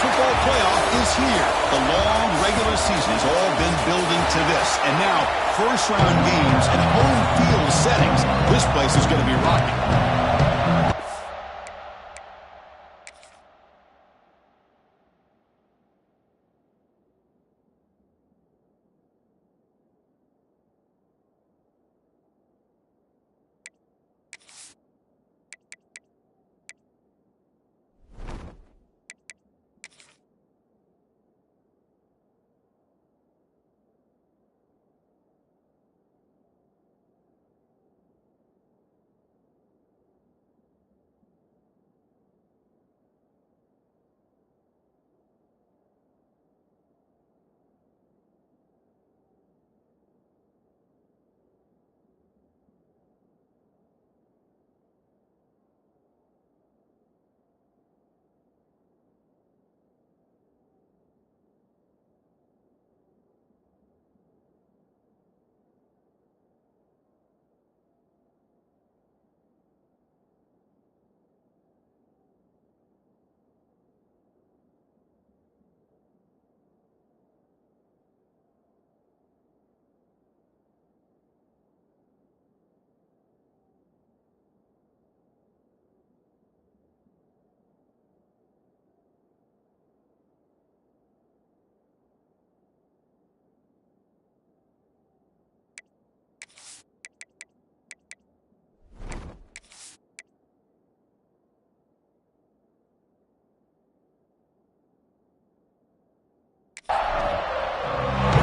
football playoff is here. The long regular season has all been building to this. And now, first-round games and home field settings. This place is going to be rocking.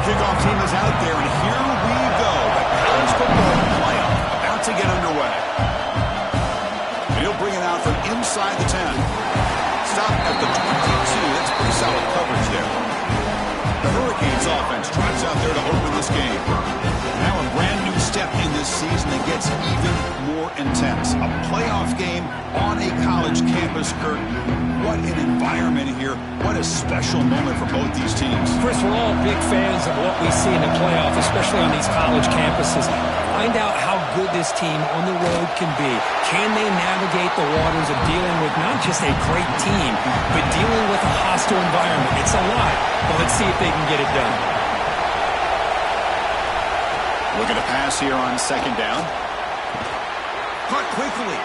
Kickoff team is out there, and here we go. The college football playoff about to get underway. And he'll bring it out from inside the 10. Stop at the 22. That's pretty solid coverage there. The Hurricanes offense drives out there to open this game. Now a brand new step in this season that gets even more intense. A playoff game on a college campus, Kurt. What an environment here. What a special moment for both these teams. Chris, we're all big fans of what we see in the playoff, especially on these college campuses. Find out how good this team on the road can be. Can they navigate the waters of dealing with not just a great team, but dealing with a hostile environment? It's a lot, but let's see if they can get it done. Looking to pass here on second down. Caught quickly.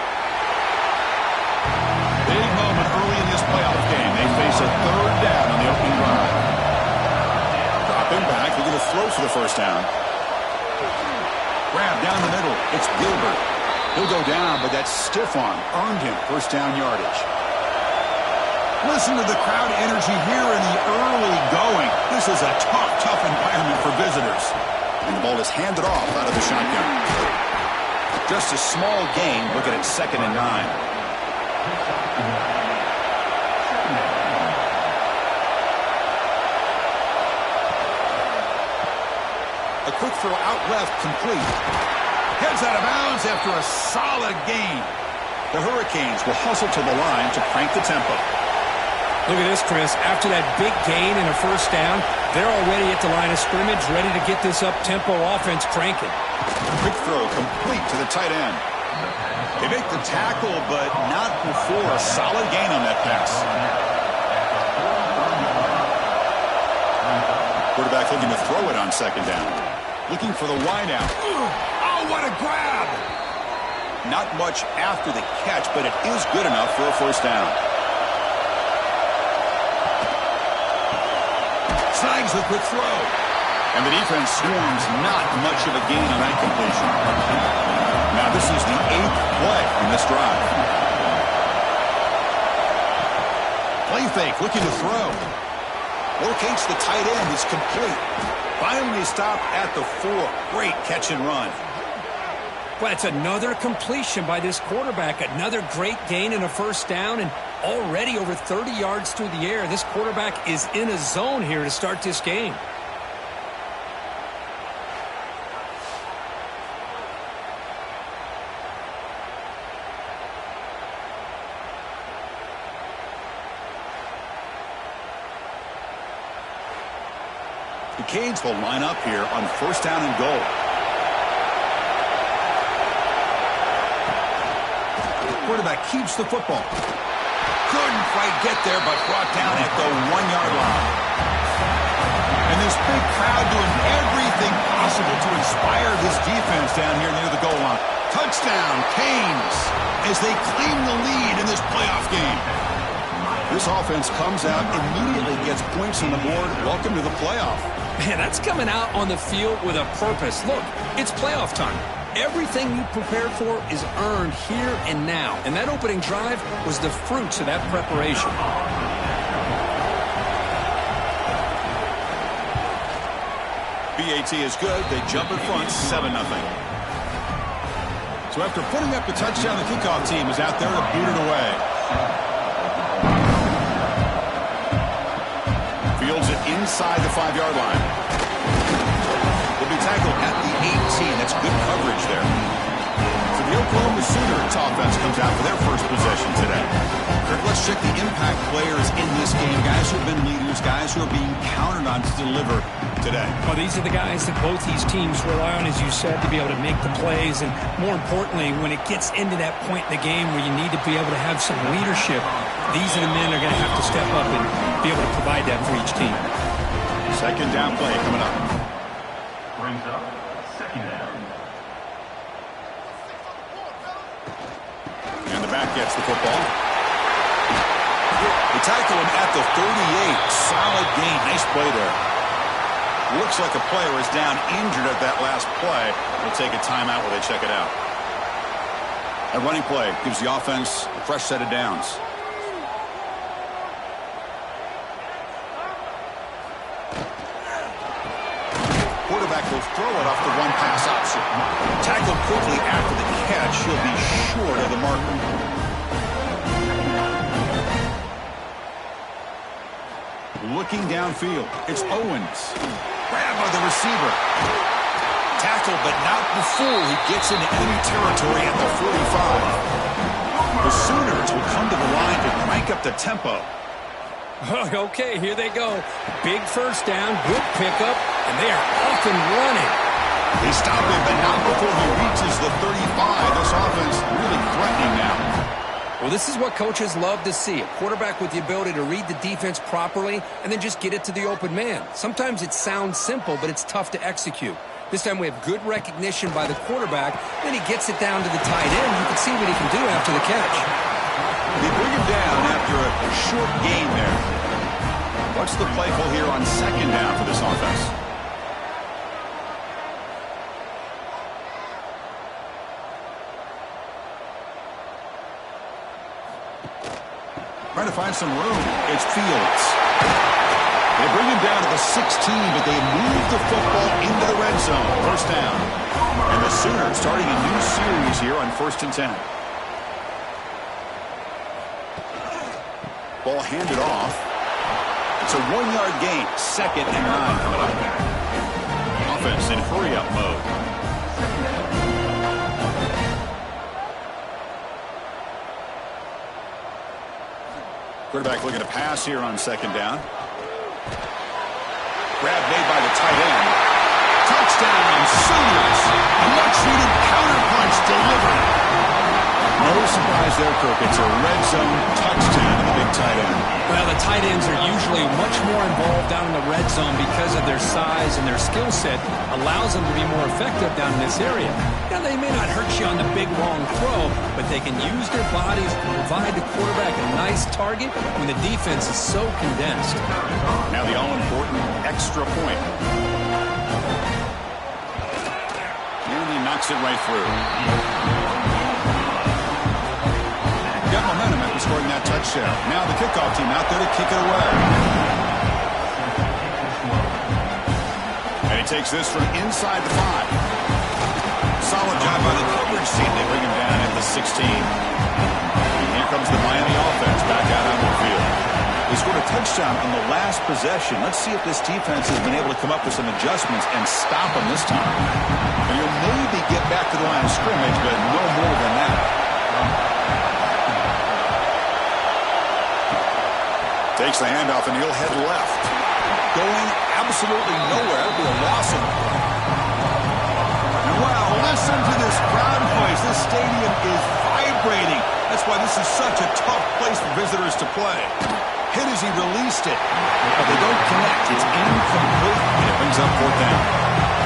Big moment early in this playoff game. They face a third down on the opening drive. Dropping back, looking to throw for the first down. Grab down the middle. It's Gilbert. He'll go down, but that stiff arm earned him first down yardage. Listen to the crowd energy here in the early going. This is a tough environment for visitors. And the ball is handed off out of the shotgun. Just a small gain. Looking at 2nd and 9. A quick throw out left, complete. Heads out of bounds after a solid gain. The Hurricanes will hustle to the line to crank the tempo. Look at this, Chris. After that big gain and a first down, they're already at the line of scrimmage, ready to get this up-tempo offense cranking. Quick throw complete to the tight end. They make the tackle, but not before a solid gain on that pass. Quarterback looking to throw it on second down. Looking for the wideout. Oh, what a grab! Not much after the catch, but it is good enough for a first down. Snags the quick throw. And the defense swarms not much of a gain on that completion. Now this is the 8th play in this drive. Play fake, looking to throw. Locates the tight end, is complete. Finally stopped at the 4. Great catch and run. Well, it's another completion by this quarterback. Another great gain and a first down, and already over 30 yards through the air. This quarterback is in a zone here to start this game. The Canes will line up here on first down and goal. Quarterback keeps the football. Couldn't quite get there, but brought down at the 1-yard line. And this big crowd doing everything possible to inspire this defense down here near the goal line. Touchdown, Canes, as they claim the lead in this playoff game. This offense comes out, immediately gets points on the board. Welcome to the playoff. Man, that's coming out on the field with a purpose. Look, it's playoff time. Everything you prepared for is earned here and now. And that opening drive was the fruits of that preparation. BAT is good. They jump in front, 7-0. So after putting up the touchdown, the kickoff team is out there to boot it away. Fields it inside the 5-yard line. Will be tackled at the 18. That's good coverage there. So the Oklahoma Sooners offense comes out for their first possession today. Kirk, let's check the impact players in this game. Guys who have been leaders, guys who are being counted on to deliver today. Well, these are the guys that both these teams rely on, as you said, to be able to make the plays. And more importantly, when it gets into that point in the game where you need to be able to have some leadership, these are the men that are going to have to step up and be able to provide that for each team. Second down play coming up. Brings up second down. And the back gets the football. They tackle him at the 38. Solid gain. Nice play there. Looks like a player is down injured at that last play. They'll take a timeout while they check it out. A running play gives the offense a fresh set of downs. Quarterback will throw it off the one-pass option. Tackled quickly after the catch. He'll be short of the marker. Looking downfield, it's Owens. Grab by the receiver. Tackled, but not before he gets into enemy territory at the 45. The Sooners will come to the line to crank up the tempo. Okay, here they go. Big first down, good pickup, and they are off and running. They stop him, but not before he reaches the 35. This offense really threatening now. Well, this is what coaches love to see. A quarterback with the ability to read the defense properly and then just get it to the open man. Sometimes it sounds simple, but it's tough to execute. This time we have good recognition by the quarterback. Then he gets it down to the tight end. You can see what he can do after the catch. They bring him down after a short gain there. What's the play call here on second down for this offense? Trying to find some room. It's Fields. They bring him down to the 16, but they move the football into the red zone. First down. And the Sooners starting a new series here on 1st and 10. Ball handed off. It's a 1-yard gain. 2nd and 9 coming up. Offense in hurry-up mode. Quarterback looking to pass here on second down. Grab made by the tight end. Touchdown, Sooners. A much-needed counterpunch delivered. No surprise there, Kirk. It's a red zone touchdown to the big tight end. Well, the tight ends are usually much more involved down in the red zone because of their size and their skill set allows them to be more effective down in this area. Now, they may not hurt you on the big, long throw, but they can use their bodies to provide the quarterback a nice target when the defense is so condensed. Now the all-important extra point. And he knocks it right through. Got momentum after scoring that touchdown. Now the kickoff team out there to kick it away. And he takes this from inside the 5. Solid job by the coverage team. They bring him down at the 16. And here comes the Miami offense back out on the field. They scored a touchdown on the last possession. Let's see if this defense has been able to come up with some adjustments and stop them this time. And you'll maybe get back to the line of scrimmage, but no more than that. Takes the handoff, and he'll head left. Going absolutely nowhere. It'll be a loss of play. Wow, listen to this crowd noise. This stadium is vibrant celebrating. That's why this is such a tough place for visitors to play. Hit as he released it. But they don't connect. It's incomplete. And it brings up fourth down.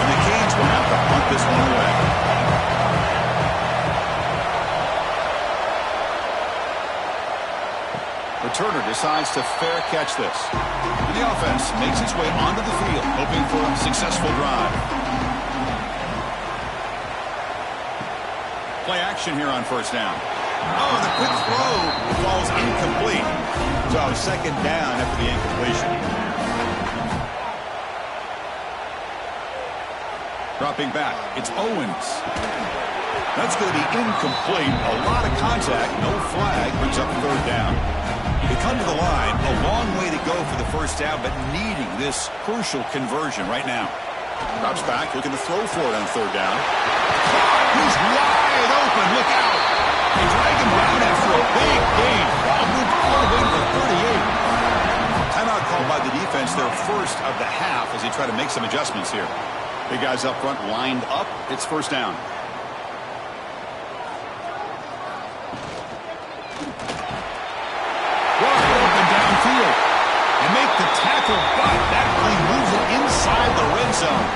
And the Canes will have to punt this one away. Returner decides to fair catch this. And the offense makes its way onto the field, hoping for a successful drive. Play action here on first down. Oh, the quick throw falls incomplete. So second down after the incompletion. Dropping back, it's Owens. That's going to be incomplete. A lot of contact, no flag, brings up third down. They come to the line, a long way to go for the first down, but needing this crucial conversion right now. Drops back, looking to throw for it on third down. He's wide open, look out! They drag him down after a big gain. Moved all the way to the 38. Timeout called by the defense, their first of the half, as they try to make some adjustments here. Big guys up front lined up. It's first down. Wide open downfield. And make the tackle, but that really moves it inside the red zone.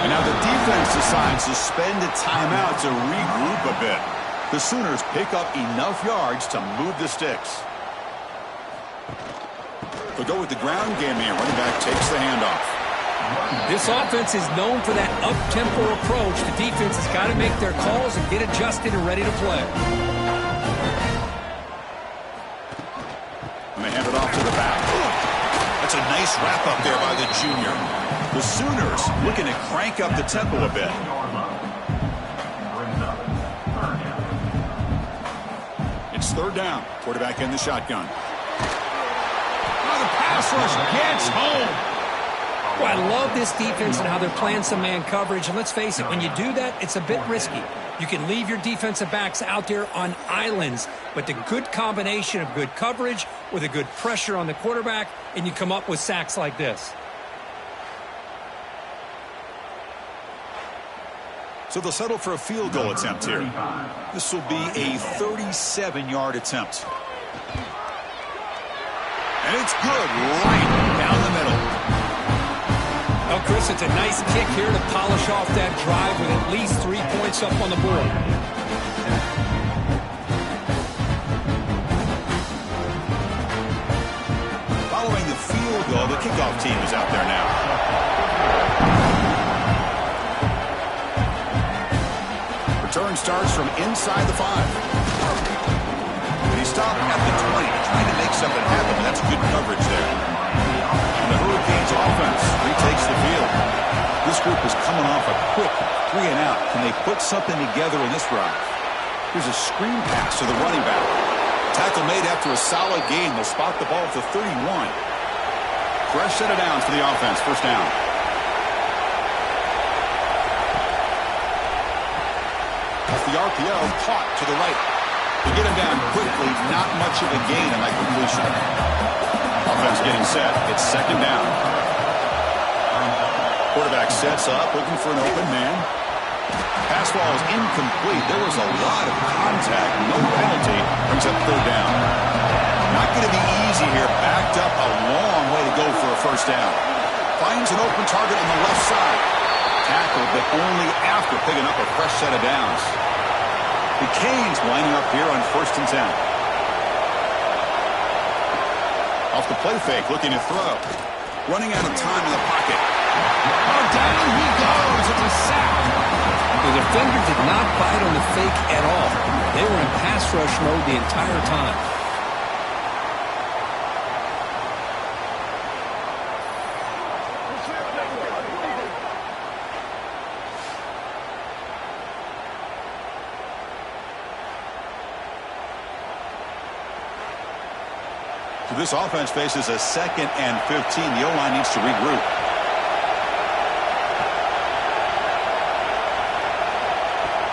And now the defense decides to spend a timeout to regroup a bit. The Sooners pick up enough yards to move the sticks. They'll go with the ground game here. Running back takes the handoff. This offense is known for that up-tempo approach. The defense has got to make their calls and get adjusted and ready to play. And they hand it off to the back. That's a nice wrap-up there by the junior. The Sooners looking to crank up the tempo a bit. It's third down. Quarterback in the shotgun. Oh, the pass rush gets home. Well, I love this defense and how they're playing some man coverage. And let's face it, when you do that, it's a bit risky. You can leave your defensive backs out there on islands, but the good combination of good coverage with a good pressure on the quarterback, and you come up with sacks like this. So they'll settle for a field goal attempt here. This will be a 37-yard attempt. And it's good right down the middle. Well, Chris, it's a nice kick here to polish off that drive with at least 3 points up on the board. Following the field goal, the kickoff team is out there now. Return starts from inside the 5. And he stopped at the 20, trying to make something happen. That's good coverage there. And the Hurricanes offense retakes the field. This group is coming off a quick 3-and-out. Can they put something together in this drive? Here's a screen pass to the running back. Tackle made after a solid gain. They'll spot the ball at the 31. Fresh set of downs for the offense. First down. Off the RPO, caught to the right. To get him down quickly, not much of a gain on that completion. Offense getting set. It's second down. Quarterback sets up, looking for an open man. Pass ball is incomplete. There was a lot of contact. No penalty. Brings up third down. Not going to be easy here. Backed up a long way to go for a first down. Finds an open target on the left side. Tackled, but only after picking up a fresh set of downs. The Canes lining up here on 1st and 10. Off the play fake, looking to throw. Running out of time in the pocket. Oh, down he goes. It's a sack. The defender did not bite on the fake at all. They were in pass rush mode the entire time. So this offense faces a 2nd and 15. The O-line needs to regroup.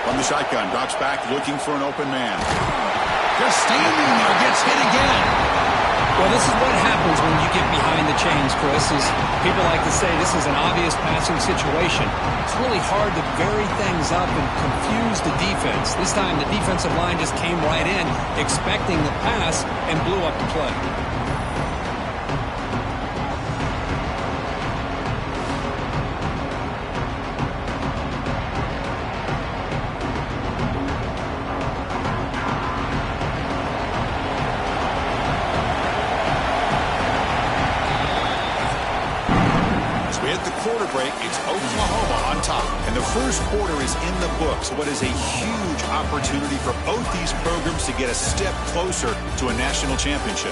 From the shotgun, drops back, looking for an open man. Just standing there, gets hit again. Well, this is what happens happens when you get behind the chains, Chris, is people like to say this is an obvious passing situation. It's really hard to vary things up and confuse the defense. This time the defensive line just came right in, expecting the pass, and blew up the play. Quarter break, it's Oklahoma on top, and the first quarter is in the books. What is a huge opportunity for both these programs to get a step closer to a national championship.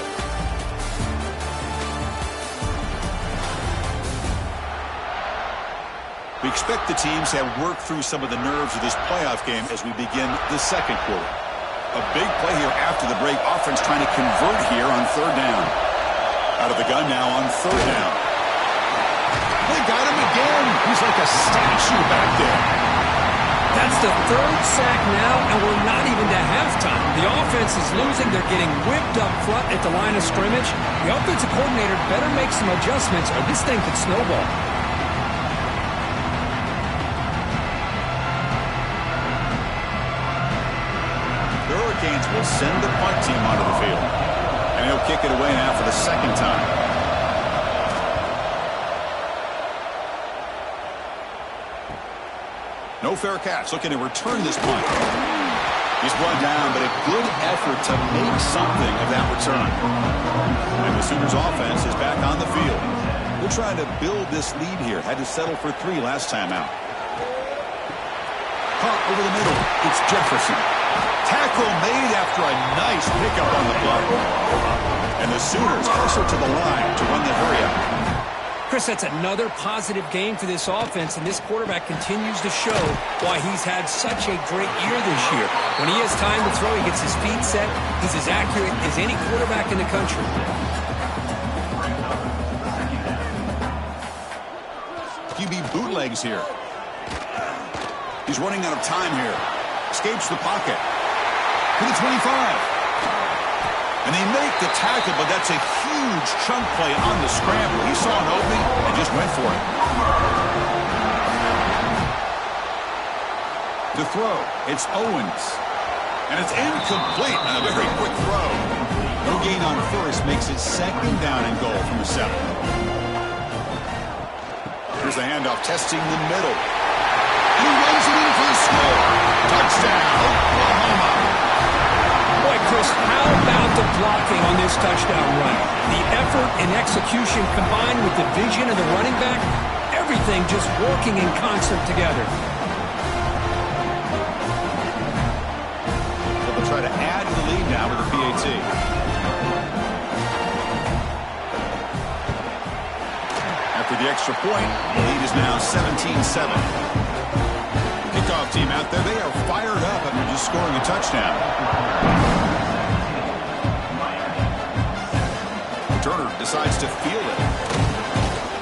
We expect the teams to have worked through some of the nerves of this playoff game as we begin the second quarter. A big play here after the break. Offense trying to convert here on third down. Out of the gun now on third down. They got him again. He's like a statue back there. That's the third sack now, and we're not even to halftime. The offense is losing. They're getting whipped up front at the line of scrimmage. The offensive coordinator better make some adjustments or this thing could snowball. The Hurricanes will send the punt team onto the field. And he'll kick it away now for the second time. No fair catch, looking to return this punt. He's brought down, but a good effort to make something of that return. And the Sooners offense is back on the field. They're trying to build this lead here. Had to settle for 3 last time out. Caught over the middle. It's Jefferson. Tackle made after a nice pickup on the block. And the Sooners closer to the line to run the hurry-up. Chris, that's another positive game for this offense, and this quarterback continues to show why he's had such a great year this year. When he has time to throw, he gets his feet set. He's as accurate as any quarterback in the country. QB bootlegs here. He's running out of time here. Escapes the pocket. To the 25. And they make the tackle, but that's a huge chunk play on the scramble. He saw an opening and just went for it. The throw, it's Owens. And it's incomplete on a very quick throw. No gain on first, makes it second down and goal from the 7. Here's the handoff, testing the middle. And he runs it in for the score. Touchdown, Oklahoma. Boy, Chris, how about the blocking on this touchdown run? The effort and execution combined with the vision of the running back, everything just working in concert together. So they'll try to add to the lead now with the PAT. After the extra point, the lead is now 17-7. Kickoff team out there, they are fired up after just scoring a touchdown. Turner decides to field it.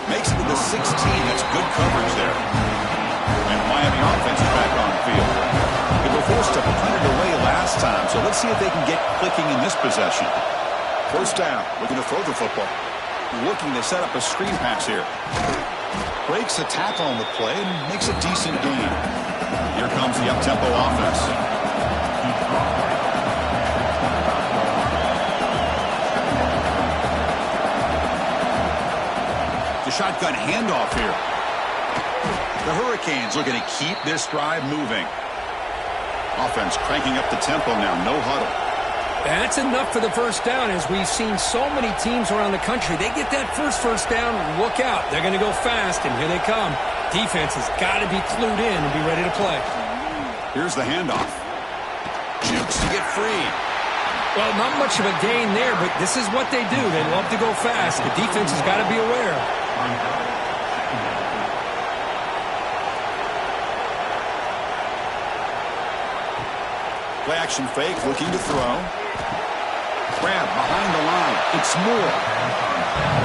Makes it to the 16. That's good coverage there. And Miami offense is back on the field. They were forced to punt it away last time, so let's see if they can get clicking in this possession. First down, looking to throw the football. Looking to set up a screen pass here. Breaks a tackle on the play and makes a decent gain. Here comes the up-tempo offense. The shotgun handoff here. The Hurricanes looking to keep this drive moving. Offense cranking up the tempo now, no huddle. That's enough for the first down, as we've seen so many teams around the country. They get that first down, look out. They're going to go fast, and here they come. Defense has got to be clued in and be ready to play. Here's the handoff. Jukes to get free. Well, not much of a gain there, but this is what they do. They love to go fast. The defense has got to be aware. Play action fake, looking to throw. Grab behind the line. It's Moore.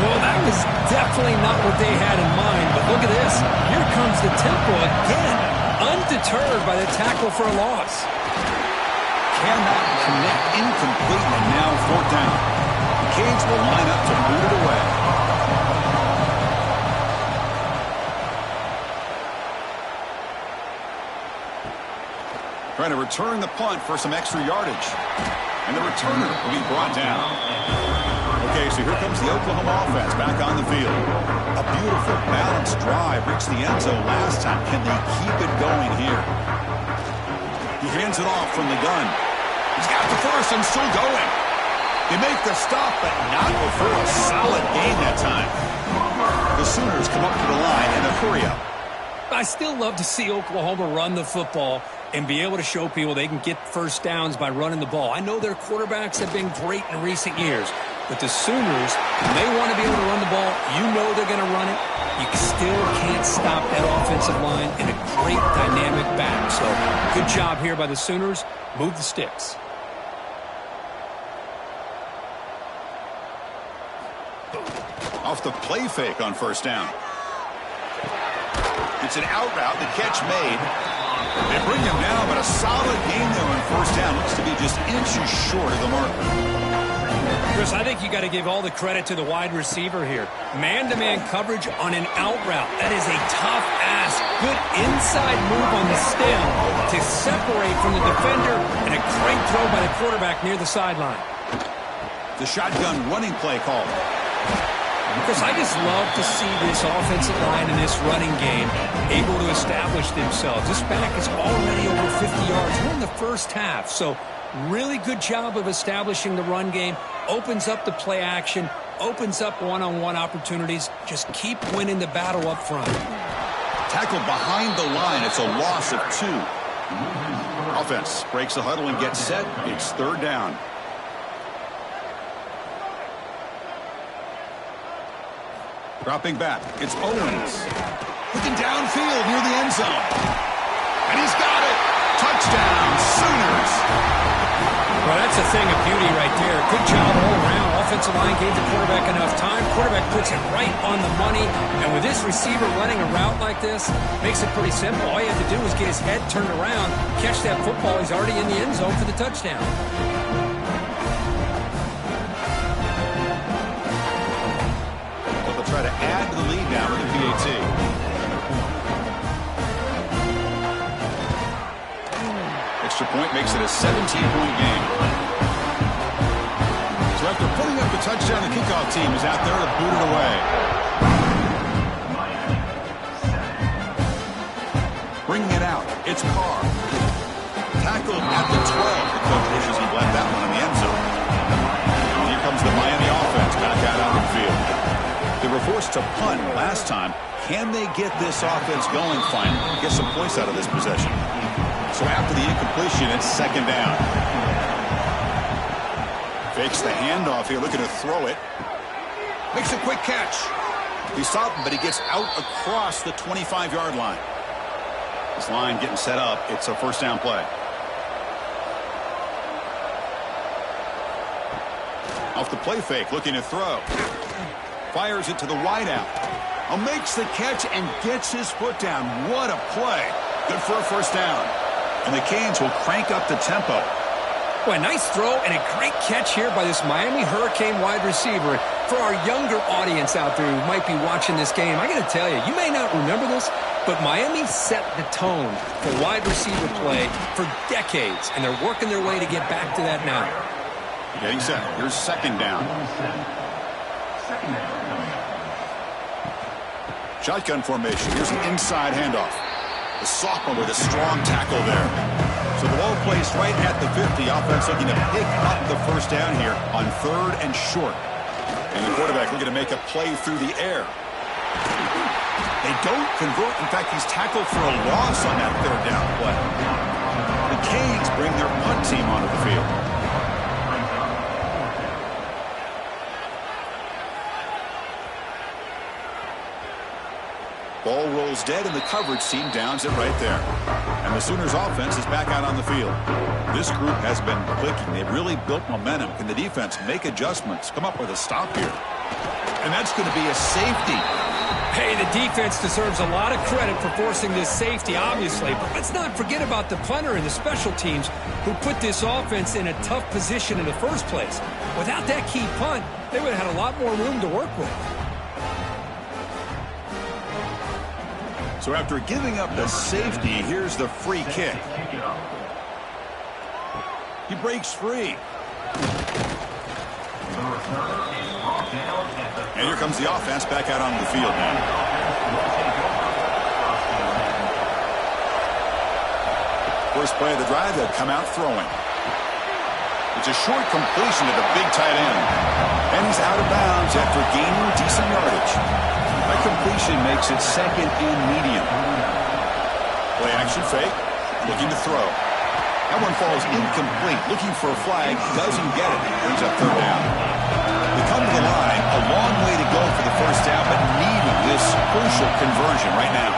Well, that was definitely not what they had in mind, but look at this. Here comes the tempo again, undeterred by the tackle for a loss. Cannot connect, incomplete, and now fourth down. Canes will line up to boot it away. Trying to return the punt for some extra yardage. And the returner will be brought down. Okay, so here comes the Oklahoma offense back on the field. A beautiful, balanced drive reached the end zone last time. Can they keep it going here? He hands it off from the gun. He's got the first and still going. They make the stop, but not before a solid gain that time. The Sooners come up to the line in a hurry-up. I still love to see Oklahoma run the football and be able to show people they can get first downs by running the ball. I know their quarterbacks have been great in recent years, but the Sooners, when they want to be able to run the ball, you know they're going to run it. You still can't stop that offensive line and a great dynamic back. So good job here by the Sooners. Move the sticks. Off the play fake on first down. It's an out route. The catch made. They bring him down, but a solid game there on first down. Looks to be just inches short of the marker. Chris, I think you got to give all the credit to the wide receiver here. Man-to-man coverage on an out route. That is a tough ask. Good inside move on the stem to separate from the defender, and a great throw by the quarterback near the sideline. The shotgun running play called. Because I just love to see this offensive line and this running game able to establish themselves. This back is already over 50 yards. We're in the first half, so really good job of establishing the run game. Opens up the play action, opens up one-on-one opportunities. Just keep winning the battle up front. Tackled behind the line. It's a loss of 2. Offense breaks the huddle and gets set. It's third down. Dropping back, it's Owens. Looking downfield near the end zone. And he's got it. Touchdown, Sooners. Well, that's a thing of beauty right there. Good job all around. Offensive line gave the quarterback enough time. Quarterback puts it right on the money. And with this receiver running a route like this, makes it pretty simple. All you have to do is get his head turned around, catch that football. He's already in the end zone for the touchdown. Try to add to the lead now with the PAT. Extra point makes it a 17-point game. So after putting up a touchdown, the kickoff team is out there to boot it away. Bringing it out, it's Carr. Tackled at the 12. The coach wishes he'd left that one in the end zone. And here comes the Miami offense back out on the field. They were forced to punt last time. Can they get this offense going finally? Get some points out of this possession. So after the incompletion, it's second down. Fakes the handoff here, looking to throw it. Makes a quick catch. He stopped him, but he gets out across the 25-yard line. This line getting set up. It's a first down play. Off the play fake, looking to throw. Fires it to the wideout. Makes the catch and gets his foot down. What a play. Good for a first down. And the Canes will crank up the tempo. Boy, a nice throw and a great catch here by this Miami Hurricane wide receiver. For our younger audience out there who might be watching this game, I got to tell you, you may not remember this, but Miami set the tone for wide receiver play for decades, and they're working their way to get back to that now. Getting set. Here's second down. Shotgun formation. Here's an inside handoff. The sophomore with a strong tackle there. So the ball placed right at the 50. Offense looking to pick up the first down here on third and short. And the quarterback looking to make a play through the air. They don't convert. In fact, he's tackled for a loss on that third down play. The Canes bring their punt team onto the field. Ball rolls dead, and the coverage team downs it right there. And the Sooners offense is back out on the field. This group has been clicking. They've really built momentum. Can the defense make adjustments, come up with a stop here? And that's going to be a safety. Hey, the defense deserves a lot of credit for forcing this safety, obviously. But let's not forget about the punter and the special teams who put this offense in a tough position in the first place. Without that key punt, they would have had a lot more room to work with. So after giving up the safety, here's the free kick. He breaks free. And here comes the offense back out onto the field now. First play of the drive, they'll come out throwing. It's a short completion to the big tight end. And he's out of bounds after gaining decent yardage. That completion makes it second and medium. Play action fake, looking to throw. That one falls incomplete, looking for a flag, doesn't get it. Brings up third down. They come to the line, a long way to go for the first down, but needing this crucial conversion right now.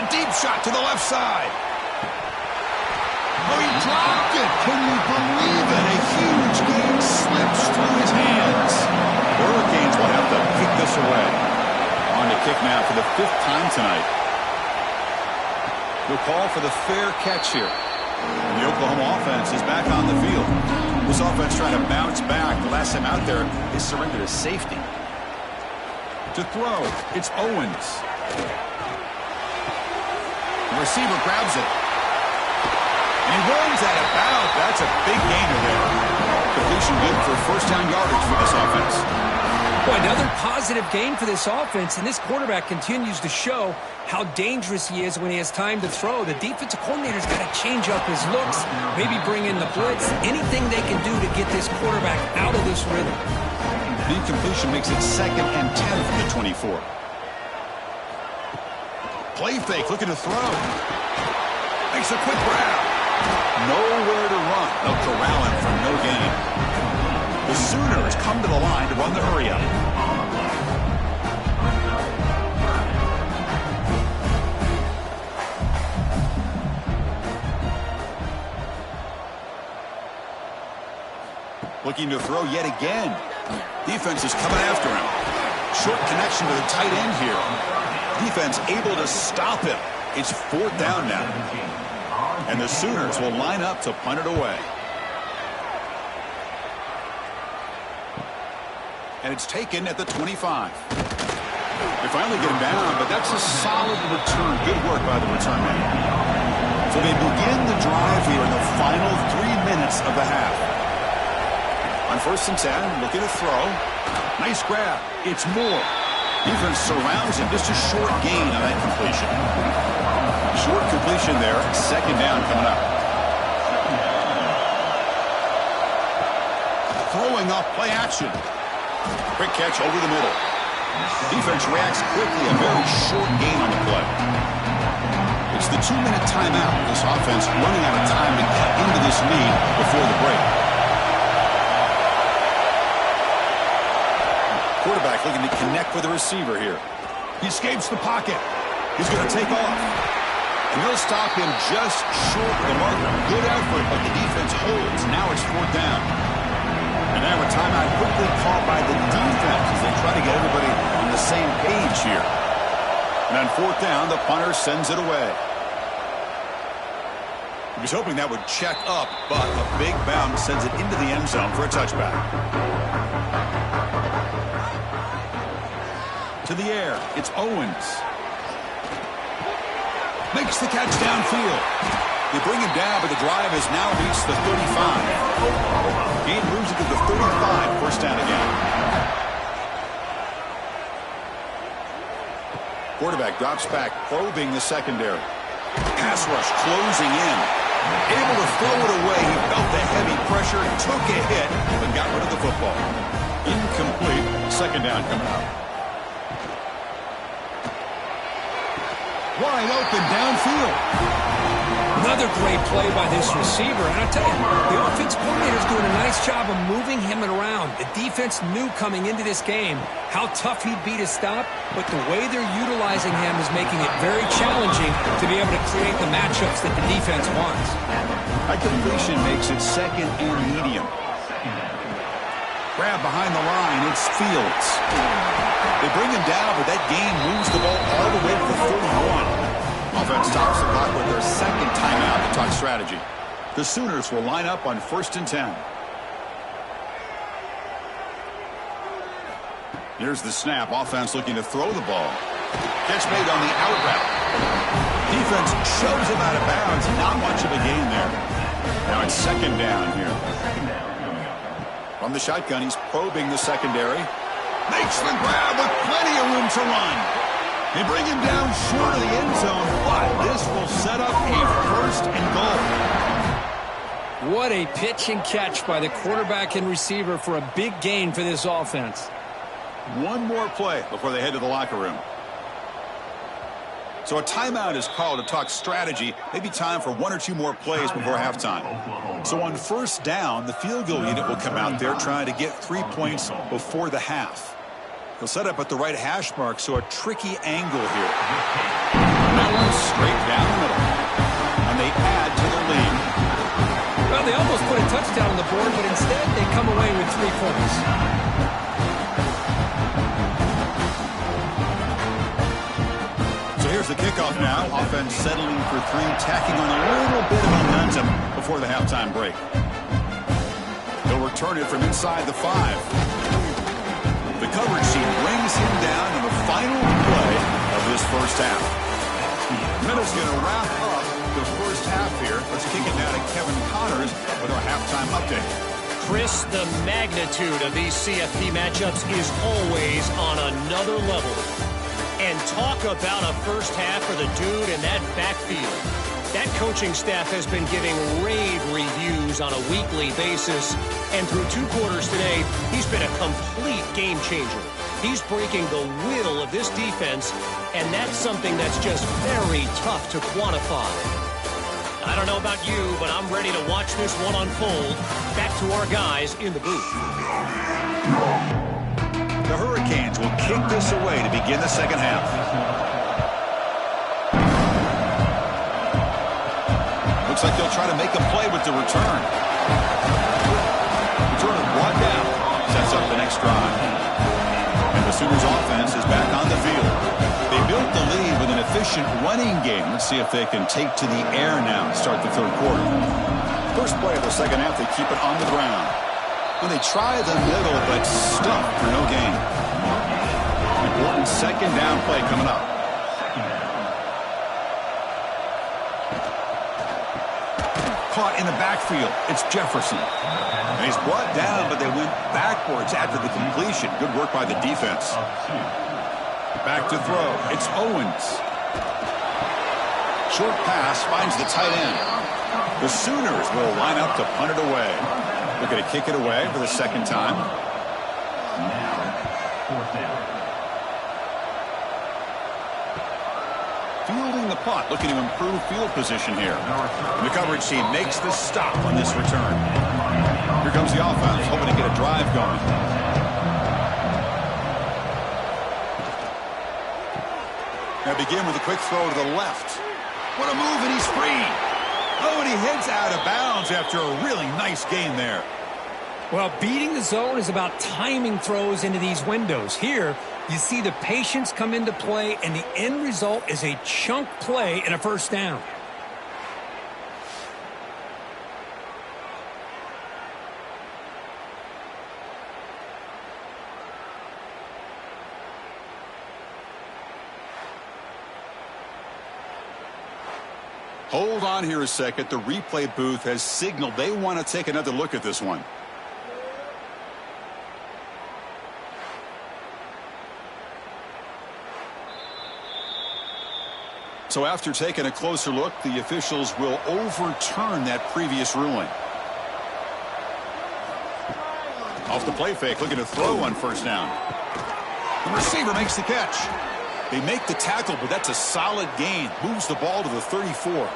A deep shot to the left side. Oh, he dropped it. Can you believe it? A huge game slips through his hands. The Hurricanes will have to kick this away. On to kick now for the 5th time tonight. They'll call for the fair catch here. And the Oklahoma offense is back on the field. This offense trying to bounce back. The last time out there, they surrendered a safety. To throw, it's Owens. The receiver grabs it. And he runs out of bounds. That's a big gainer there. Completion good for first down yardage for this offense. Boy, another positive gain for this offense, and this quarterback continues to show how dangerous he is when he has time to throw. The defensive coordinator's got to change up his looks, maybe bring in the blitz, anything they can do to get this quarterback out of this rhythm. The incompletion makes it 2nd and 10 from the 24. Play fake, looking to throw. Makes a quick grab. Nowhere to run. They'll corral him for no gain. The Sooners come to the line to run the hurry-up. Looking to throw yet again. Defense is coming after him. Short connection to the tight end here. Defense able to stop him. It's 4th down now. And the Sooners will line up to punt it away. And it's taken at the 25. They finally get him down, but that's a solid return. Good work by the return man. So they begin the drive here in the final 3 minutes of the half. On 1st and 10, looking to throw. Nice grab. It's Moore. Defense surrounds him. Just a short gain on that completion. Short completion there. 2nd down coming up. Throwing off play action. Quick catch over the middle. Defense reacts quickly. A very short gain on the play. It's the 2-minute timeout. This offense running out of time to cut into this lead before the break. Quarterback looking to connect with the receiver here. He escapes the pocket. He's going to take off. And they'll stop him just short of the marker. Good effort, but the defense holds. Now it's 4th down. And now a timeout quickly called by the defense as they try to get everybody on the same page here. And on 4th down, the punter sends it away. He was hoping that would check up, but a big bounce sends it into the end zone for a touchback. To the air, it's Owens. Makes the catch downfield. They bring him down, but the drive has now reached the 35. Gain moves it to the 35, first down again. Quarterback drops back, probing the secondary. Pass rush closing in. Able to throw it away. He felt the heavy pressure, took a hit, but got rid of the football. Incomplete. 2nd down coming up. Wide open downfield. Another great play by this receiver. And I tell you, the offense coordinator's doing a nice job of moving him around. The defense knew coming into this game how tough he'd be to stop, but the way they're utilizing him is making it very challenging to be able to create the matchups that the defense wants. That completion makes it 2nd and medium. Grab behind the line. It's Fields. They bring him down, but that gain moves the ball all the way to the 31. Offense stops the clock with their 2nd timeout to talk strategy. The Sooners will line up on 1st and 10. Here's the snap. Offense looking to throw the ball. Catch made on the out route. Defense shoves him out of bounds. Not much of a gain there. Now it's second down here. From the shotgun, he's probing the secondary. Makes the grab with plenty of room to run. They bring him down short of the end zone, but this will set up a first and goal. What a pitch and catch by the quarterback and receiver for a big gain for this offense. One more play before they head to the locker room. So a timeout is called to talk strategy. Maybe time for one or two more plays before halftime. So on first down, the field goal unit will come out there trying to get 3 points before the half. He'll set up at the right hash mark, so a tricky angle here. That one straight down the middle. And they add to their lead. Well, they almost put a touchdown on the board, but instead they come away with 3 points. So here's the kickoff now. Offense settling for 3, tacking on a little bit of momentum before the halftime break. They'll return it from inside the 5. The coverage team brings him down in the final play of this first half. Minutes going to wrap up the first half here. Let's kick it now to Kevin Connors with our halftime update. Chris, the magnitude of these CFP matchups is always on another level. And talk about a first half for the dude in that backfield. That coaching staff has been giving rave reviews on a weekly basis. And through 2 quarters today, he's been a complete game changer. He's breaking the will of this defense, and that's something that's just very tough to quantify. I don't know about you, but I'm ready to watch this one unfold. Back to our guys in the booth. The Hurricanes will kick this away to begin the second half. Looks like they'll try to make a play with the return. Return brought down. Sets up the next drive. And the Sooners offense is back on the field. They built the lead with an efficient running game. Let's see if they can take to the air now and start the third quarter. First play of the second half, they keep it on the ground. When they try the middle, but stuffed for no gain. Important second down play coming up. Caught in the backfield. It's Jefferson. And he's brought down, but they went backwards after the completion. Good work by the defense. Back to throw. It's Owens. Short pass finds the tight end. The Sooners will line up to punt it away. Looking to kick it away for the second time. Now, fourth down. Fielding the punt, looking to improve field position here. The coverage team makes the stop on this return. Here comes the offense, hoping to get a drive going. Now begin with a quick throw to the left. What a move, and he's free. Oh, and he heads out of bounds after a really nice gain there. Well, beating the zone is about timing throws into these windows. Here, you see the patience come into play, and the end result is a chunk play and a first down. Hold on here a second. The replay booth has signaled they want to take another look at this one. So after taking a closer look, the officials will overturn that previous ruling. Off the play fake, looking to throw on first down. The receiver makes the catch. They make the tackle, but that's a solid gain. Moves the ball to the 34.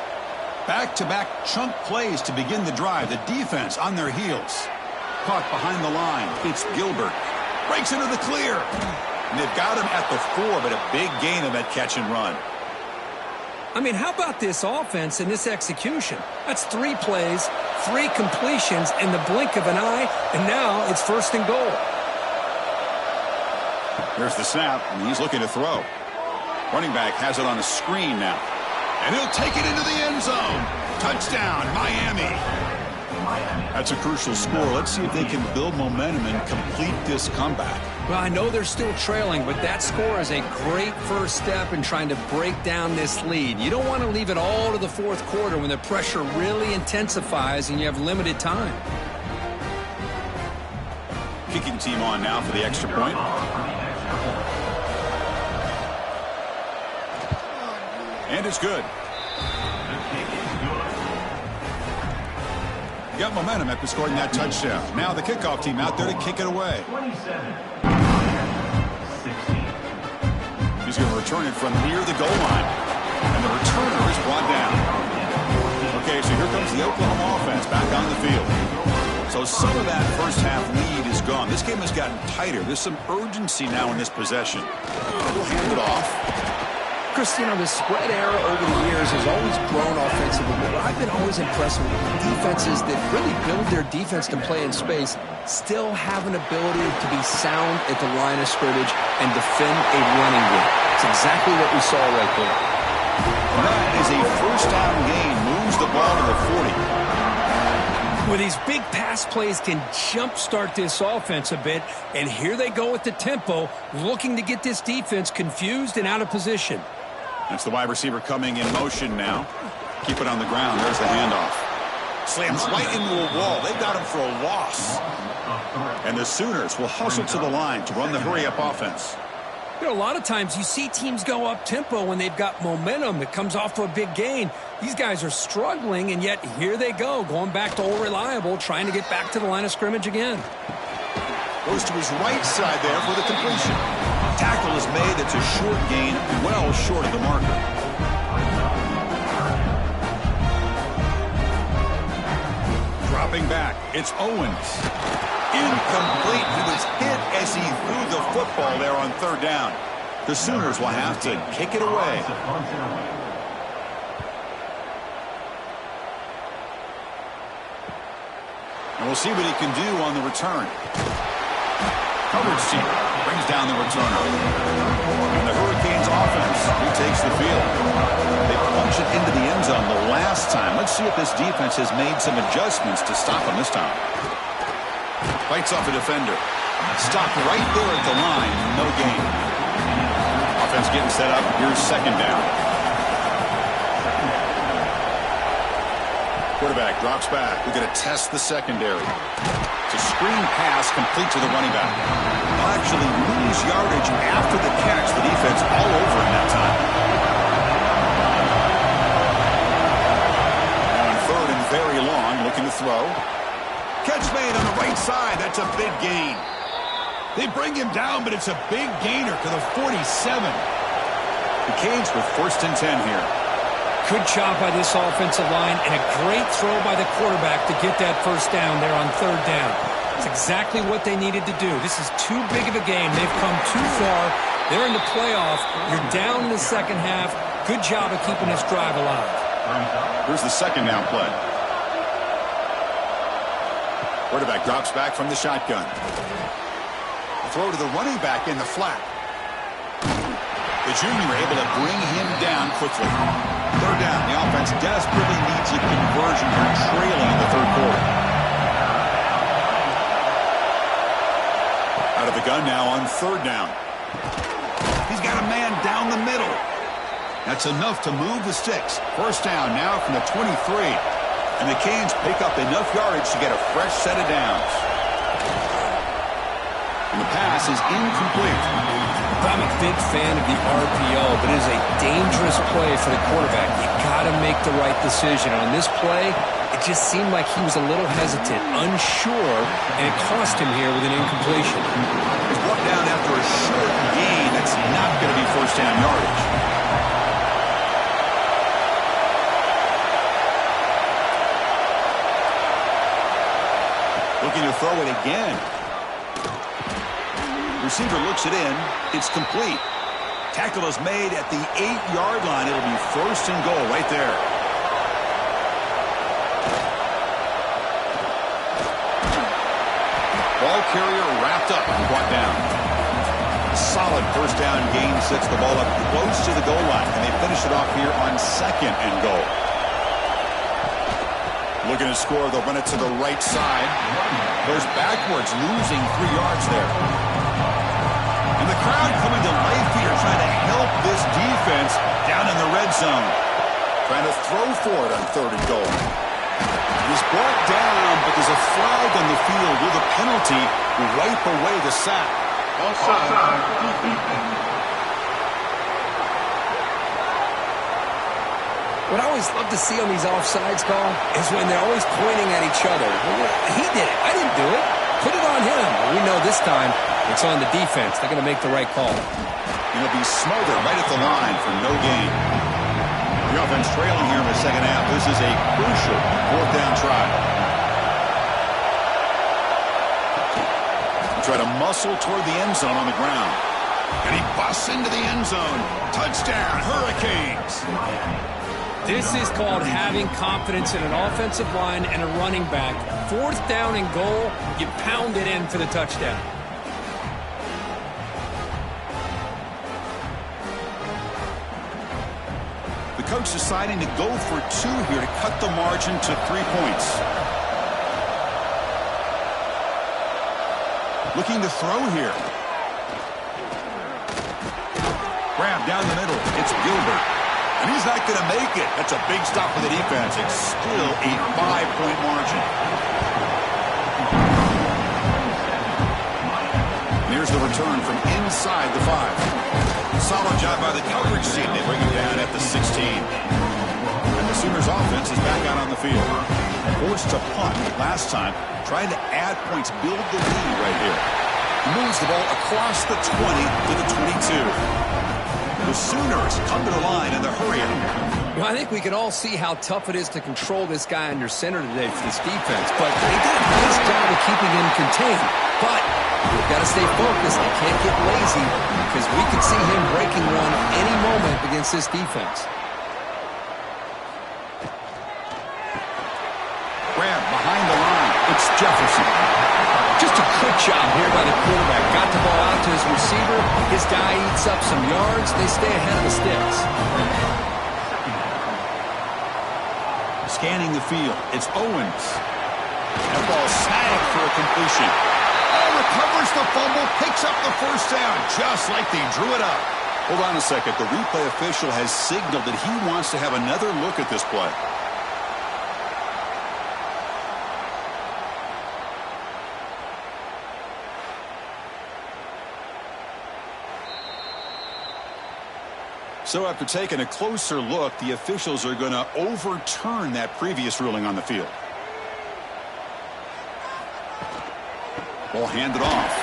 Back-to-back chunk plays to begin the drive. The defense on their heels. Caught behind the line. It's Gilbert. Breaks into the clear. And they've got him at the 4, but a big gain on that catch and run. I mean, how about this offense and this execution? That's 3 plays, 3 completions in the blink of an eye, and now it's first and goal. Here's the snap, and he's looking to throw. Running back has it on a screen now. And he'll take it into the end zone. Touchdown, Miami. That's a crucial score. Let's see if they can build momentum and complete this comeback. Well, I know they're still trailing, but that score is a great first step in trying to break down this lead. You don't want to leave it all to the fourth quarter when the pressure really intensifies and you have limited time. Kicking team on now for the extra point. And it's good. Got momentum after scoring that touchdown. Now the kickoff team out there to kick it away. 27-16. He's going to return it from near the goal line. And the returner is brought down. Okay, so here comes the Oklahoma offense back on the field. So some of that first half lead is gone. This game has gotten tighter. There's some urgency now in this possession. We'll hand it off. Chris, you know, the spread era over the years has always grown offensively, but I've been always impressed with defenses that really build their defense to play in space, still have an ability to be sound at the line of scrimmage and defend a running game. It's exactly what we saw right there. And that is a first down gain, moves the ball to the 40. Well, these big pass plays can jumpstart this offense a bit, and here they go with the tempo, looking to get this defense confused and out of position. That's the wide receiver coming in motion now. Keep it on the ground. There's the handoff. Slams right into a wall. They've got him for a loss. And the Sooners will hustle to the line to run the hurry-up offense. You know, a lot of times you see teams go up-tempo when they've got momentum. It comes off of a big gain. These guys are struggling, and yet here they go, going back to old reliable, trying to get back to the line of scrimmage again. Goes to his right side there for the completion. Tackle is made. It's a short gain, well short of the marker. Dropping back, it's Owens. Incomplete. He was hit as he threw the football there on third down. The Sooners will have to kick it away. And we'll see what he can do on the return. Coverage team brings down the returner. And the Hurricanes offense retakes the field. They punch it into the end zone the last time. Let's see if this defense has made some adjustments to stop him this time. Fights off a defender. Stopped right there at the line. No gain. Offense getting set up. Here's second down. Quarterback drops back. We're going to test the secondary. It's a screen pass complete to the running back. They'll actually lose yardage after the catch. The defense all over him that time. Now on third and very long, looking to throw. Catch made on the right side. That's a big gain. They bring him down, but it's a big gainer to the 47. The Canes with first and 10 here. Good job by this offensive line and a great throw by the quarterback to get that first down there on third down. It's exactly what they needed to do. This is too big of a game. They've come too far. They're in the playoff. You're down in the second half. Good job of keeping this drive alive. Here's the second down play. Quarterback drops back from the shotgun. Throw to the running back in the flat. The junior able to bring him down quickly. Third down. The offense desperately needs a conversion. They're trailing in the third quarter. Out of the gun now on third down. He's got a man down the middle. That's enough to move the sticks. First down now from the 23. And the Canes pick up enough yardage to get a fresh set of downs. And the pass is incomplete. I'm a big fan of the RPO, but it is a dangerous play for the quarterback. You got to make the right decision. On this play, it just seemed like he was a little hesitant, unsure, and it cost him here with an incompletion. He's brought down after a short gain. That's not going to be first down yardage. Looking to throw it again. Receiver looks it in. It's complete. Tackle is made at the 8-yard line. It'll be first and goal right there. Ball carrier wrapped up and brought down. Solid first down gain sets the ball up close to the goal line, and they finish it off here on second and goal. Looking to score, they'll run it to the right side. Goes backwards, losing 3 yards there. And the crowd coming to life here, trying to help this defense down in the red zone. Trying to throw for it on 3rd and goal. He's brought down, but there's a flag on the field. Will the penalty wipe away the sack? What I always love to see on these offsides call is when they're always pointing at each other. Well, he did it. I didn't do it. Put it on him. We know this time it's on the defense. They're going to make the right call. He'll be smothered right at the line for no gain. The offense trailing here in the second half. This is a crucial 4th down try. Try to muscle toward the end zone on the ground. And he busts into the end zone. Touchdown, Hurricanes. This is called having confidence in an offensive line and a running back. 4th down and goal, you pound it in for the touchdown. The coach deciding to go for 2 here to cut the margin to 3 points. Looking to throw here. Grab down the middle. It's Gilbert. And he's not going to make it. That's a big stop for the defense. It's still a 5-point margin. Here's the return from inside the 5. Solid job by the coverage team. They bring him down at the 16. And the Sooners offense is back out on the field. Forced to punt last time. Trying to add points, build the lead right here. Moves the ball across the 20 to the 22. The Sooners come to the line in the hurry up. Well, I think we can all see how tough it is to control this guy under center today for this defense. But they did a nice job of keeping him contained. But we've got to stay focused. They can't get lazy because we could see him breaking one any moment against this defense. Grab behind the line. It's Jefferson. Just a quick job here by the quarterback. Got the ball out to his receiver. His guy eats up some yards. They stay ahead of the sticks. Scanning the field. It's Owens. That ball snagged for a completion. Oh, recovers the fumble. Picks up the 1st down. Just like they drew it up. Hold on a second. The replay official has signaled that he wants to have another look at this play. So after taking a closer look, the officials are going to overturn that previous ruling on the field. Ball handed off.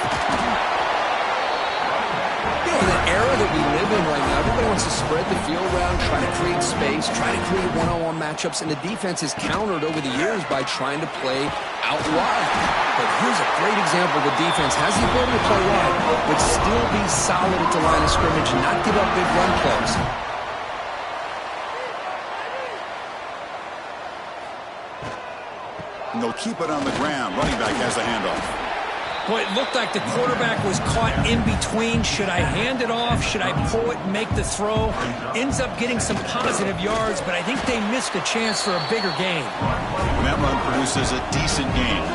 You know, in the era that we live in right now, everybody wants to spread the field around, try to create space, try to create one-on-one matchups, and the defense is countered over the years by trying to play out wide. But here's a great example. The defense has the ability to play wide, but still be solid at the line of scrimmage and not give up big run plays. And they'll keep it on the ground. Running back has a handoff. Boy, it looked like the quarterback was caught in between. Should I hand it off? Should I pull it and make the throw? Ends up getting some positive yards, but I think they missed a chance for a bigger gain. And that run produces a decent gain.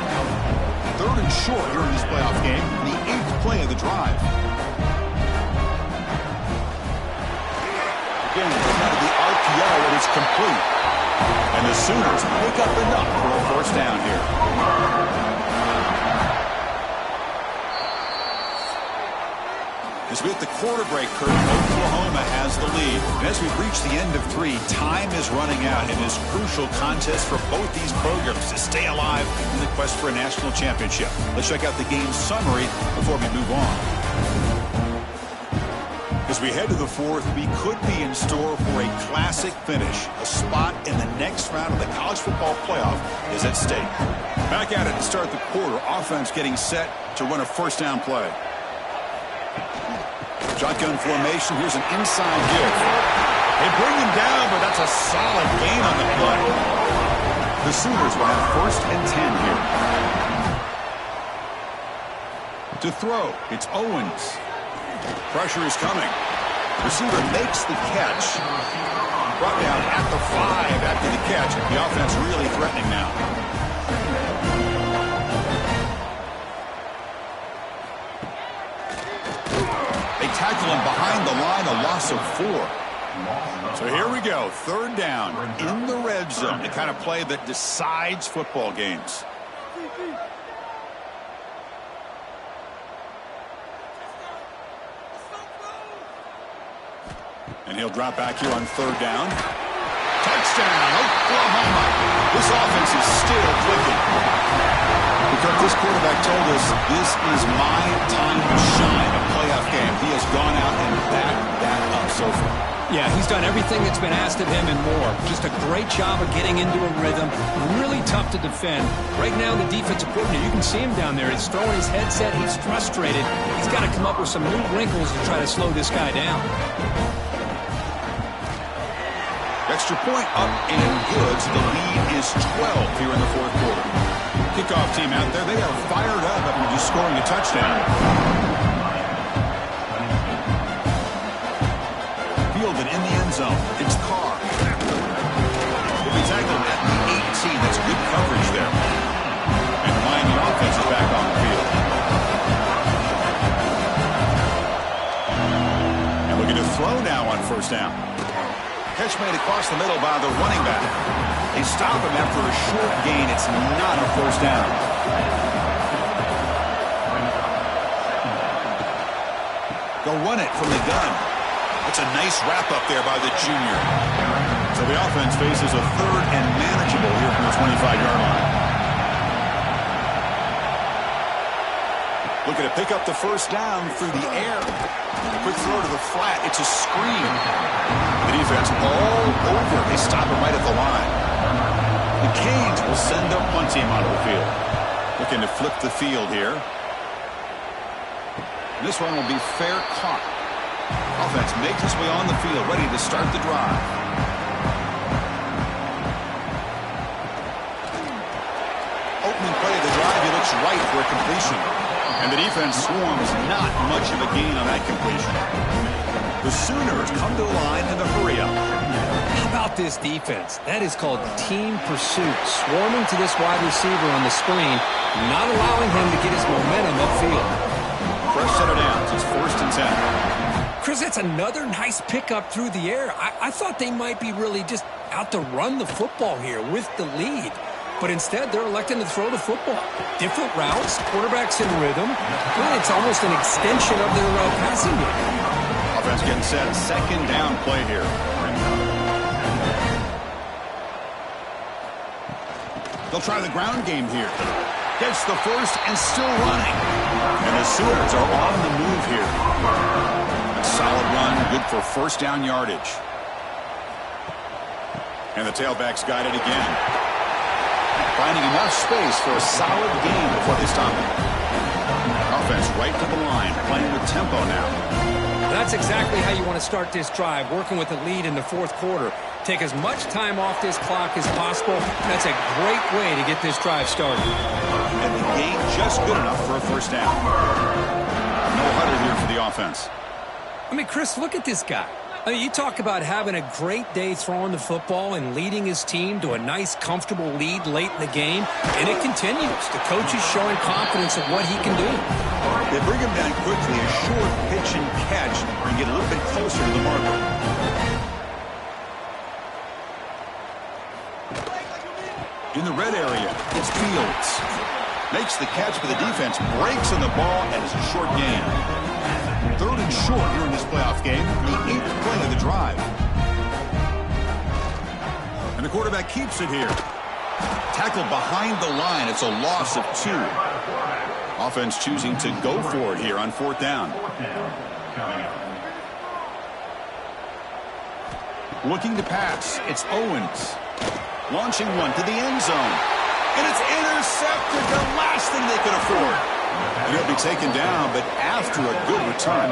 3rd and short here in this playoff game. The 8th play of the drive. Again, out of the RPO, and it's complete. And the Sooners pick up enough for a 1st down here. As we hit the quarter break curve, Oklahoma has the lead. And as we reach the end of 3, time is running out in this crucial contest for both these programs to stay alive in the quest for a national championship. Let's check out the game summary before we move on. As we head to the 4th, we could be in store for a classic finish. A spot in the next round of the college football playoff is at stake. Back at it to start the quarter. Offense getting set to run a 1st down play. Shotgun formation. Here's an inside give. They bring him down, but that's a solid gain on the play. The Sooners will have 1st and 10 here. To throw, it's Owens. Pressure is coming. Receiver makes the catch. Brought down at the 5 after the catch. The offense really threatening now. They tackle him behind the line, a loss of 4. So here we go, 3rd down in the red zone. The kind of play that decides football games. And he'll drop back here on 3rd down. Touchdown, Oklahoma. This offense is still clicking. Because this quarterback told us this is my time to shine, a playoff game. He has gone out and backed that up so far. Yeah, he's done everything that's been asked of him and more. Just a great job of getting into a rhythm. Really tough to defend. Right now, the defensive coordinator, you can see him down there. He's throwing his headset. He's frustrated. He's got to come up with some new wrinkles to try to slow this guy down. Extra point up and good. So the lead is 12 here in the 4th quarter. Kickoff team out there. They are fired up after just scoring a touchdown. Fielded in the end zone. It's Carr. He'll be tackled at the 18. That's good coverage there. And the Miami offense is back on the field. And looking to throw now on 1st down. Catch made across the middle by the running back. They stop him after a short gain. It's not a 1st down. They'll run it from the gun. It's a nice wrap up there by the junior. So the offense faces a 3rd and manageable here from the 25-yard line. Looking to pick up the 1st down through the air. Quick throw to the flat. It's a screen. The defense all over. They stop him right at the line. The Canes will send their punt team onto the field. Looking to flip the field here. This one will be fair caught. Offense makes its way on the field, ready to start the drive. Opening play of the drive, he looks right for a completion. And the defense swarms, not much of a gain on that completion. The Sooners come to the line in a hurry-up. How about this defense? That is called team pursuit. Swarming to this wide receiver on the screen, not allowing him to get his momentum upfield. Fresh set of downs. It's 1st and 10. Chris, that's another nice pickup through the air. I thought they might be really just out to run the football here with the lead. But instead, they're electing to throw the football. Different routes, quarterbacks in rhythm. Well, it's almost an extension of their passing game. Offense getting set. 2nd down play here. They'll try the ground game here. Gets the 1st and still running. And the Sooners are on the move here. A solid run, good for 1st down yardage. And the tailback's got it again. Finding enough space for a solid gain before they stop it. Offense right to the line, playing with tempo now. That's exactly how you want to start this drive, working with the lead in the 4th quarter. Take as much time off this clock as possible. That's a great way to get this drive started. And the gain just good enough for a 1st down. No huddle here for the offense. I mean, Chris, look at this guy. I mean, you talk about having a great day throwing the football and leading his team to a nice, comfortable lead late in the game, and it continues. The coach is showing confidence of what he can do. They bring him down quickly, a short pitch and catch, and get a little bit closer to the marker. In the red area, it's Fields. Makes the catch, but the defense breaks on the ball, and it's a short gain. 3rd and short here in this playoff game. The 8th play of the drive. And the quarterback keeps it here. Tackled behind the line. It's a loss of 2. Offense choosing to go for it here on 4th down. Looking to pass. It's Owens. Launching one to the end zone. And it's intercepted. The last thing they could afford. And he'll be taken down, but after a good return.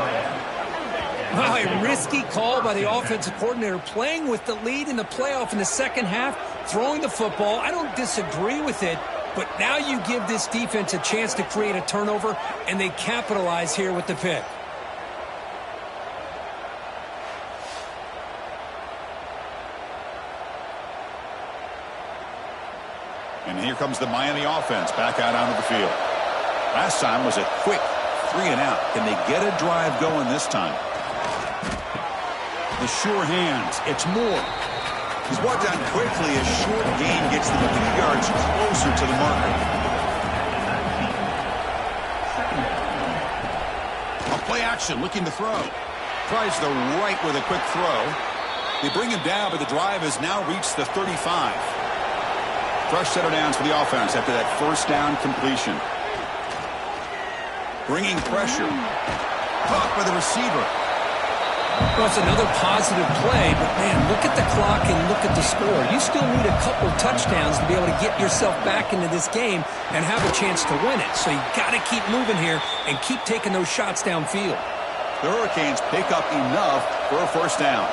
Wow, a risky call by the offensive coordinator, playing with the lead in the playoff in the 2nd half, throwing the football. I don't disagree with it, but now you give this defense a chance to create a turnover, and they capitalize here with the pick. And here comes the Miami offense back out onto the field. Last time was a quick 3-and-out. Can they get a drive going this time? The sure hands. It's Moore. He's brought down quickly. A short gain gets them a few yards closer to the marker. A play action looking to throw. Tries the right with a quick throw. They bring him down, but the drive has now reached the 35. Fresh set of downs for the offense after that first down completion. Bringing pressure. Caught by the receiver. Well, it's another positive play, but man, look at the clock and look at the score. You still need a couple touchdowns to be able to get yourself back into this game and have a chance to win it. So you got to keep moving here and keep taking those shots downfield. The Hurricanes pick up enough for a first down.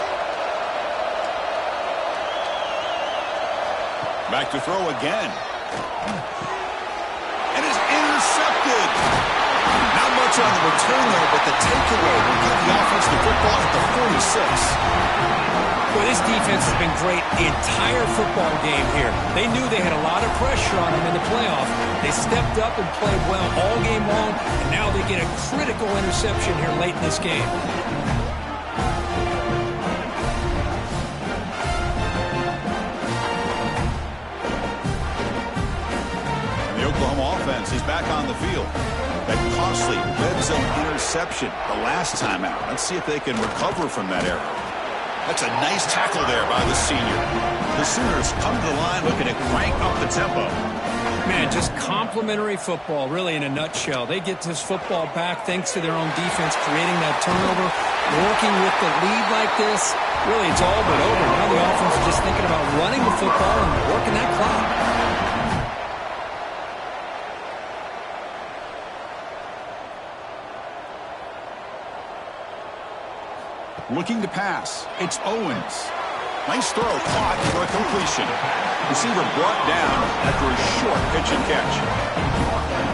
Back to throw again. And is intercepted. Not much on the return there, but the takeaway will give the offense the football at the 46. Well, this defense has been great the entire football game here. They knew they had a lot of pressure on them in the playoff. They stepped up and played well all game long, and now they get a critical interception here late in this game. Offense is back on the field. That costly red zone interception the last time out. Let's see if they can recover from that error. That's a nice tackle there by the senior. The Sooners come to the line looking to crank up the tempo. Man, just complimentary football, really, in a nutshell. They get this football back thanks to their own defense, creating that turnover, working with the lead like this. Really, it's all but over. Now the offense is just thinking about running the football and working that clock. Looking to pass. It's Owens. Nice throw caught for a completion. Receiver brought down after a short pitch and catch.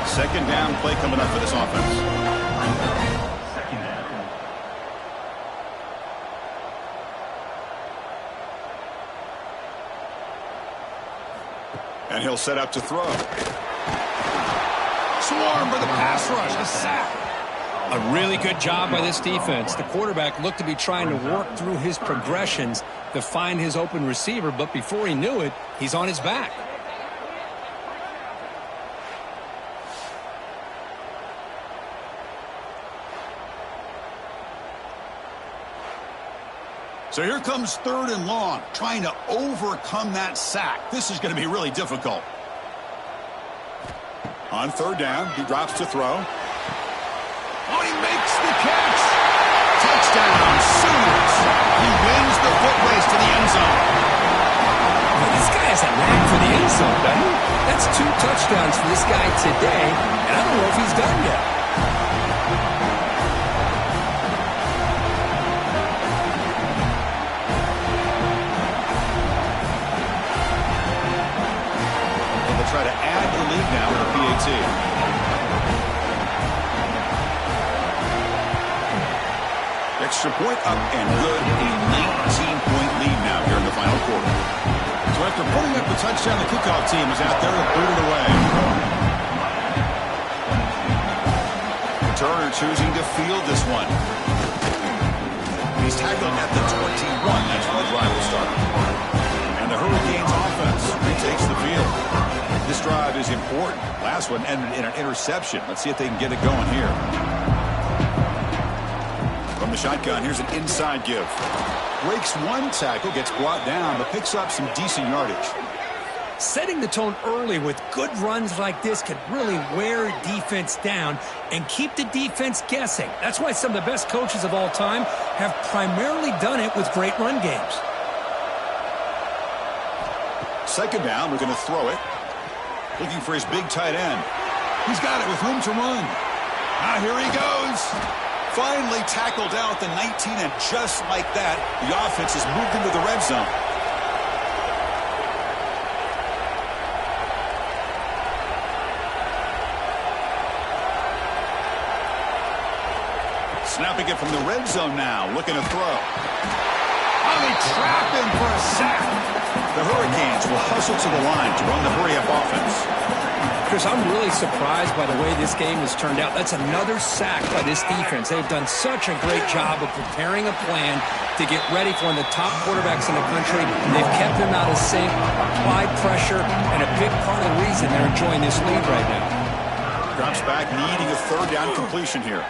Second down play coming up for this offense. Second down. And he'll set up to throw. Swarm for the pass rush. A sack. A really good job by this defense. The quarterback looked to be trying to work through his progressions to find his open receiver, but before he knew it, he's on his back. So here comes 3rd and long, trying to overcome that sack. This is going to be really difficult. On 3rd down, he drops to throw. Oh, he makes the catch. Touchdown, Sooners. He wins the foot race to the end zone. Well, this guy has a knack for the end zone, doesn't he? That's 2 touchdowns for this guy today, and I don't know if he's done yet. And they'll try to add the lead now with a PAT. Extra point up and good. A 19-point lead now here in the final quarter. So after putting up the touchdown, the kickoff team is out there to boot it away. Turner choosing to field this one. He's tackled at the 21. That's where the drive will start. And the Hurricanes offense retakes the field. This drive is important. Last one ended in an interception. Let's see if they can get it going here. From the shotgun, here's an inside give. Breaks one tackle, gets brought down, but picks up some decent yardage. Setting the tone early with good runs like this can really wear defense down and keep the defense guessing. That's why some of the best coaches of all time have primarily done it with great run games. Second down, we're going to throw it. Looking for his big tight end. He's got it with room to run. Now here he goes. Finally tackled out the 19, and just like that, the offense has moved into the red zone. Snapping it from the red zone now, looking to throw. Oh, they trap him for a sack. The Hurricanes will hustle to the line to run the hurry-up offense. Chris, I'm really surprised by the way this game has turned out. That's another sack by this defense. They've done such a great job of preparing a plan to get ready for one of the top quarterbacks in the country. They've kept him out of sync, applied pressure, and a big part of the reason they're enjoying this lead right now. Drops back, needing a third down completion here.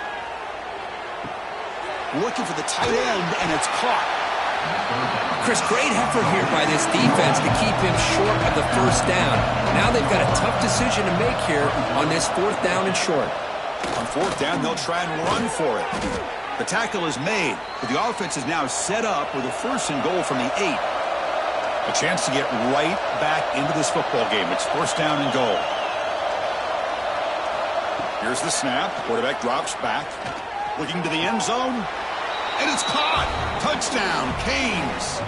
Looking for the tight end, and it's caught. Chris, great effort here by this defense to keep him short of the first down. Now they've got a tough decision to make here on this fourth down and short. On fourth down, they'll try and run for it. The tackle is made, but the offense is now set up with a first and goal from the 8. A chance to get right back into this football game. It's first down and goal. Here's the snap. Quarterback drops back. Looking to the end zone. And it's caught. Touchdown, Canes.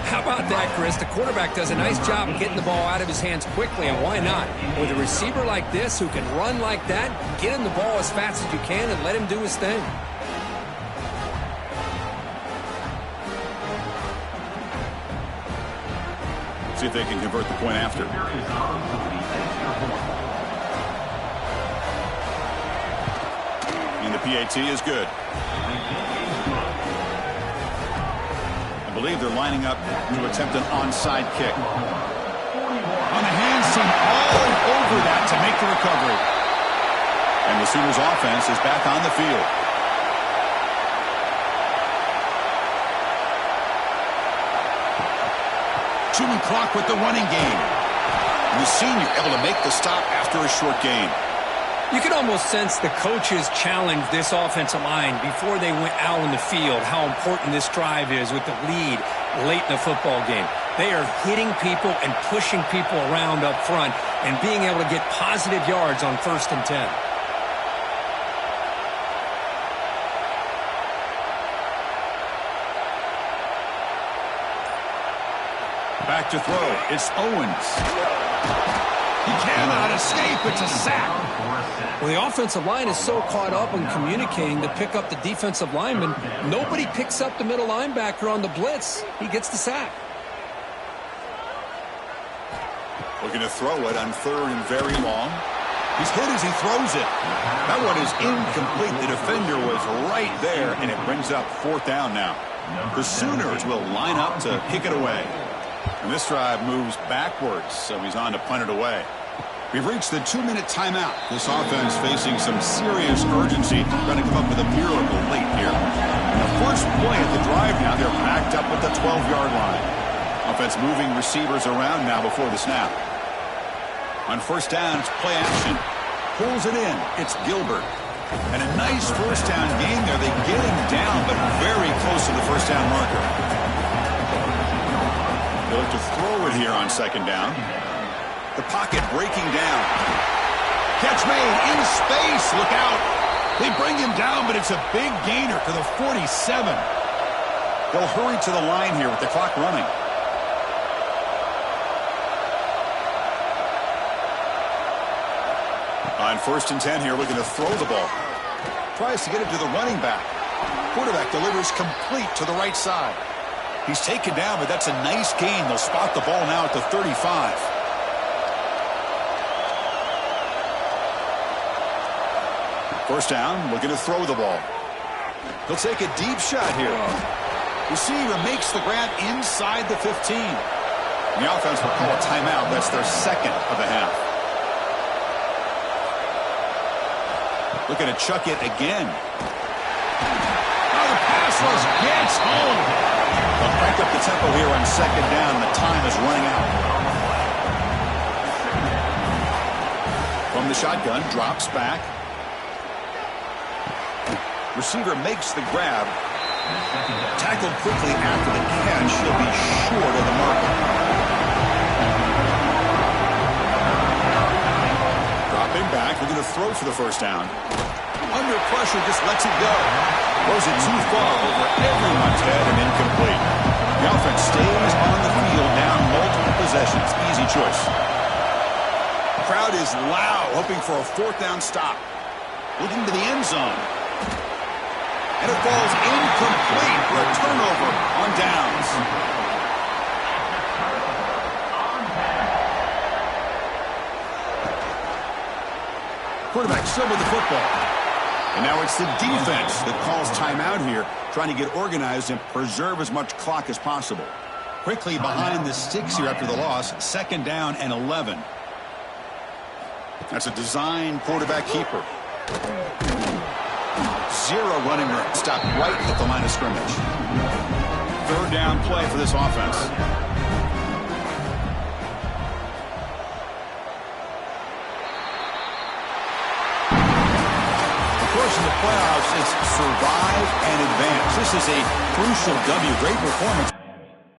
How about that, Chris? The quarterback does a nice job of getting the ball out of his hands quickly, and why not? With a receiver like this who can run like that, get him the ball as fast as you can and let him do his thing. See if they can convert the point after. And the PAT is good. I believe they're lining up to attempt an onside kick. On the hands team all over that to make the recovery. And the Sooners offense is back on the field. Chewing clock with the running game. And the senior able to make the stop after a short gain. You can almost sense the coaches challenge this offensive line before they went out in the field, how important this drive is with the lead late in the football game. They are hitting people and pushing people around up front and being able to get positive yards on 1st and 10. Back to throw. It's Owens. He cannot escape. It's a sack. Well, the offensive line is so caught up in communicating to pick up the defensive lineman. Nobody picks up the middle linebacker on the blitz. He gets the sack. Looking to throw it on 3rd and very long. He's hit as he throws it. That one is incomplete. The defender was right there, and it brings up 4th down now. The Sooners will line up to kick it away. And this drive moves backwards, so he's on to punt it away. We've reached the 2-minute timeout. This offense facing some serious urgency, trying to come up with a miracle late here. And the first play of the drive now, they're backed up at the 12-yard line. Offense moving receivers around now before the snap. On 1st down, it's play action. Pulls it in. It's Gilbert. And a nice first down gain there. They get him down, but very close to the first down marker. They look to throw it here on 2nd down. The pocket breaking down. Catch made in space. Look out. They bring him down, but it's a big gainer to the 47. They'll hurry to the line here with the clock running. On 1st and 10 here, looking to throw the ball. Tries to get it to the running back. Quarterback delivers complete to the right side. He's taken down, but that's a nice gain. They'll spot the ball now at the 35. First down, looking to throw the ball. He'll take a deep shot here. Receiver makes the grab inside the 15. And the offense will call a timeout. That's their 2nd of the half. Looking to chuck it again. Now the pass rush gets home. They'll crank up the tempo here on 2nd down. The time is running out. From the shotgun, drops back. Receiver makes the grab. Tackled quickly after the catch. He'll be short of the marker. Dropping back. We're going to throw for the first down. Under pressure, just lets it go. Throws it too far over everyone's head and incomplete. The offense stays on the field, down multiple possessions. Easy choice. The crowd is loud, hoping for a 4th down stop. Looking to the end zone. And it falls incomplete for a turnover on downs. Quarterback still with the football. And now it's the defense that calls timeout here, trying to get organized and preserve as much clock as possible. Quickly behind the sticks here after the loss, 2nd down and 11. That's a design quarterback keeper. 0 running room. Stop right at the line of scrimmage. 3rd down play for this offense. Of course, in the playoffs, it's survive and advance. This is a crucial W. Great performance.